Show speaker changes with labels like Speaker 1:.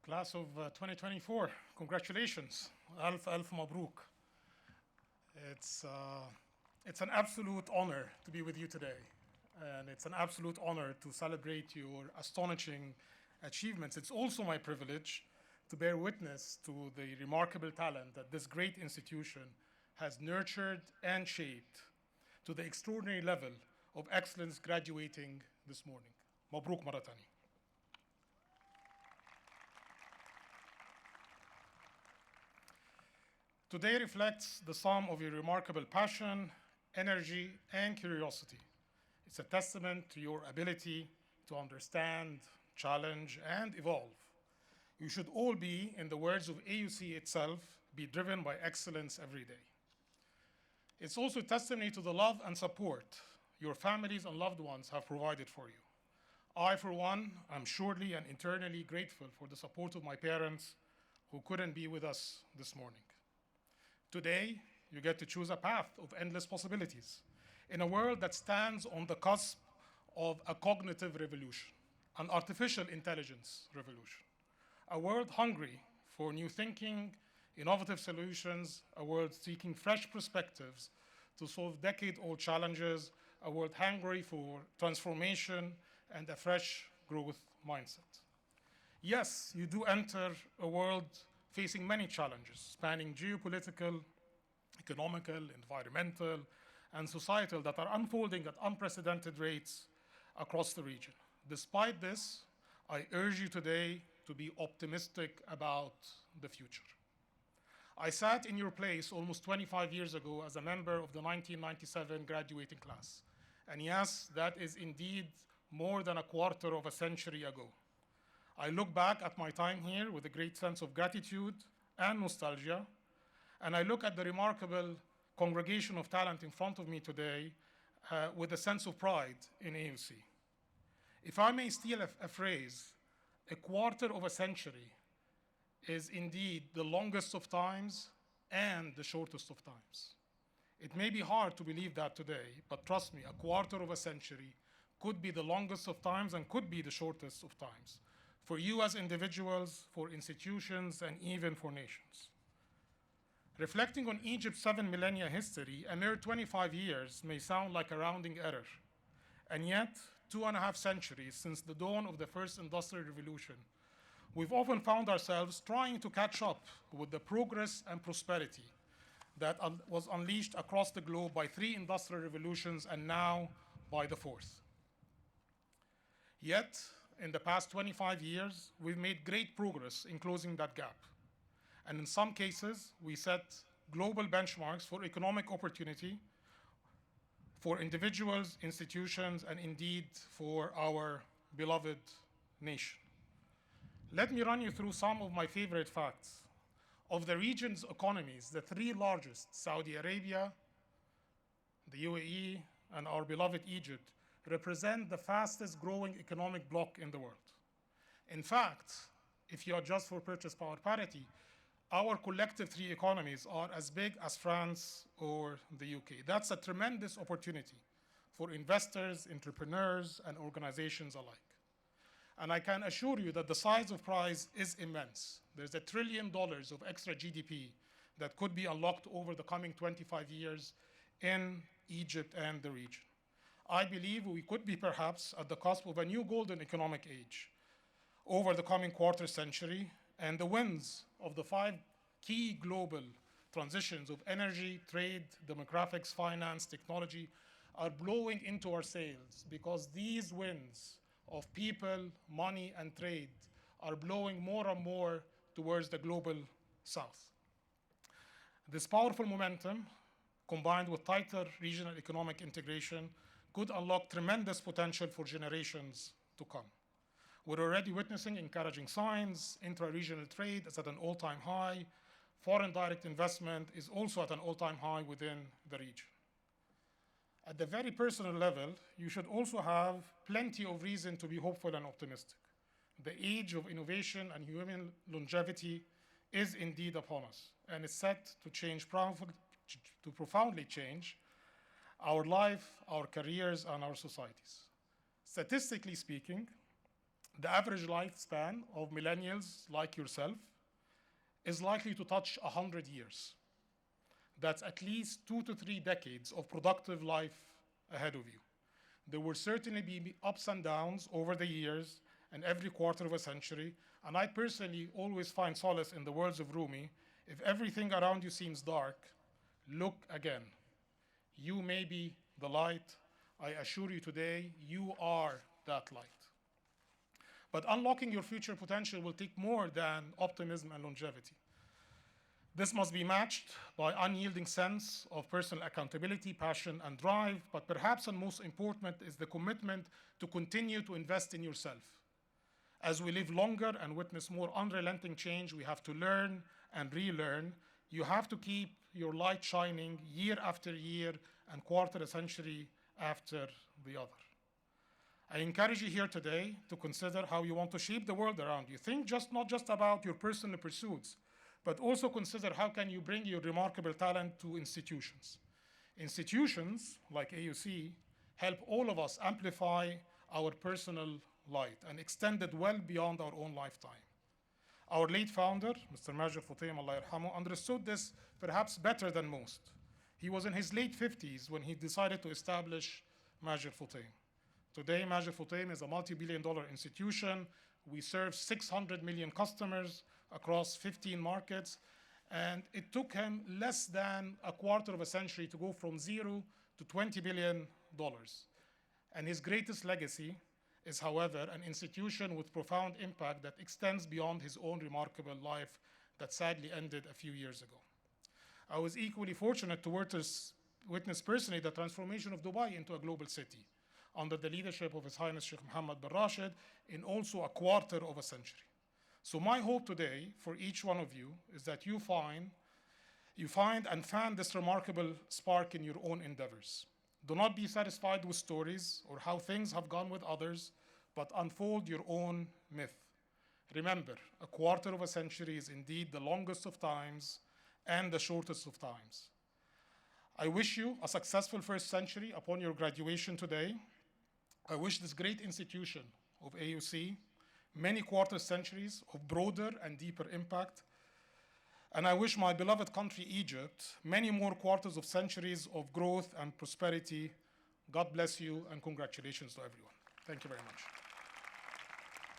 Speaker 1: Class of 2024, congratulations. Alf Mabruk. It's, uh, it's an absolute honor to be with you today. And it's an absolute honor to celebrate your astonishing achievements. It's also my privilege to bear witness to the remarkable talent that this great institution has nurtured and shaped to the extraordinary level of excellence graduating this morning. Mabruk Maratani. Today reflects the sum of your remarkable passion, energy, and curiosity. It's a testament to your ability to understand, challenge, and evolve. You should all be, in the words of AUC itself, be driven by excellence every day. It's also a testimony to the love and support your families and loved ones have provided for you. I, for one, am surely and eternally grateful for the support of my parents who couldn't be with us this morning. Today, you get to choose a path of endless possibilities in a world that stands on the cusp of a cognitive revolution, an artificial intelligence revolution, a world hungry for new thinking, innovative solutions, a world seeking fresh perspectives to solve decade-old challenges, a world hungry for transformation and a fresh growth mindset. Yes, you do enter a world facing many challenges, spanning geopolitical, economical, environmental, and societal that are unfolding at unprecedented rates across the region. Despite this, I urge you today to be optimistic about the future. I sat in your place almost 25 years ago as a member of the 1997 graduating class. And yes, that is indeed more than a quarter of a century ago. I look back at my time here with a great sense of gratitude and nostalgia, and I look at the remarkable congregation of talent in front of me today with a sense of pride in AUC. If I may steal a phrase, a quarter of a century is indeed the longest of times and the shortest of times. It may be hard to believe that today, but trust me, a quarter of a century could be the longest of times and could be the shortest of times, for you as individuals, for institutions, and even for nations. Reflecting on Egypt's 7 millennia history, a mere 25 years may sound like a rounding error. And yet, 2.5 centuries since the dawn of the first industrial revolution, we've often found ourselves trying to catch up with the progress and prosperity that was unleashed across the globe by 3 industrial revolutions and now by the 4th. Yet, in the past 25 years, we've made great progress in closing that gap. And in some cases, we set global benchmarks for economic opportunity for individuals, institutions, and indeed for our beloved nation. Let me run you through some of my favorite facts. Of the region's economies, the 3 largest, Saudi Arabia, the UAE, and our beloved Egypt, represent the fastest growing economic bloc in the world. In fact, if you adjust for purchase power parity, our collective 3 economies are as big as France or the UK. That's a tremendous opportunity for investors, entrepreneurs, and organizations alike. And I can assure you that the size of prize is immense. There's $1 trillion of extra GDP that could be unlocked over the coming 25 years in Egypt and the region. I believe we could be perhaps at the cusp of a new golden economic age over the coming quarter century, and the winds of the 5 key global transitions of energy, trade, demographics, finance, technology are blowing into our sails because these winds of people, money, and trade are blowing more and more towards the global south. This powerful momentum, combined with tighter regional economic integration, could unlock tremendous potential for generations to come. We're already witnessing encouraging signs. Intra-regional trade is at an all-time high. Foreign direct investment is also at an all-time high within the region. At the very personal level, you should also have plenty of reason to be hopeful and optimistic. The age of innovation and human longevity is indeed upon us, and is set to profoundly change our life, our careers, and our societies. Statistically speaking, The average lifespan of millennials like yourself is likely to touch 100 years. That's at least 2 to 3 decades of productive life ahead of you. There will certainly be ups and downs over the years and every quarter of a century, and I personally always find solace in the words of Rumi: if everything around you seems dark, look again. You may be the light. I assure you today, you are that light. But unlocking your future potential will take more than optimism and longevity. This must be matched by unyielding sense of personal accountability, passion, and drive, but perhaps and most important is the commitment to continue to invest in yourself. As we live longer and witness more unrelenting change, we have to learn and relearn. You have to keep your light shining year after year and quarter a century after the other. I encourage you here today to consider how you want to shape the world around you. Think not just about your personal pursuits, but also consider how can you bring your remarkable talent to institutions. Institutions like AUC help all of us amplify our personal light and extend it well beyond our own lifetime. Our late founder, Mr. Majid Al Futtaim, Allah yarhamu, understood this perhaps better than most. He was in his late 50s when he decided to establish Majid Al Futtaim. Today, Majid Al Futtaim is a multi-billion-dollar institution. We serve 600 million customers across 15 markets, and it took him less than a quarter of a century to go from zero to $20 billion. And his greatest legacy is, however, an institution with profound impact that extends beyond his own remarkable life that sadly ended a few years ago. I was equally fortunate to witness personally the transformation of Dubai into a global city under the leadership of His Highness Sheikh Mohammed bin Rashid in also a quarter of a century. So my hope today for each one of you is that you find and fan this remarkable spark in your own endeavors. Do not be satisfied with stories or how things have gone with others, but unfold your own myth. Remember, a quarter of a century is indeed the longest of times and the shortest of times. I wish you a successful first century upon your graduation today. I wish this great institution of AUC many quarter centuries of broader and deeper impact. And I wish my beloved country, Egypt, many more quarters of centuries of growth and prosperity. God bless you, and congratulations to everyone. Thank you very much.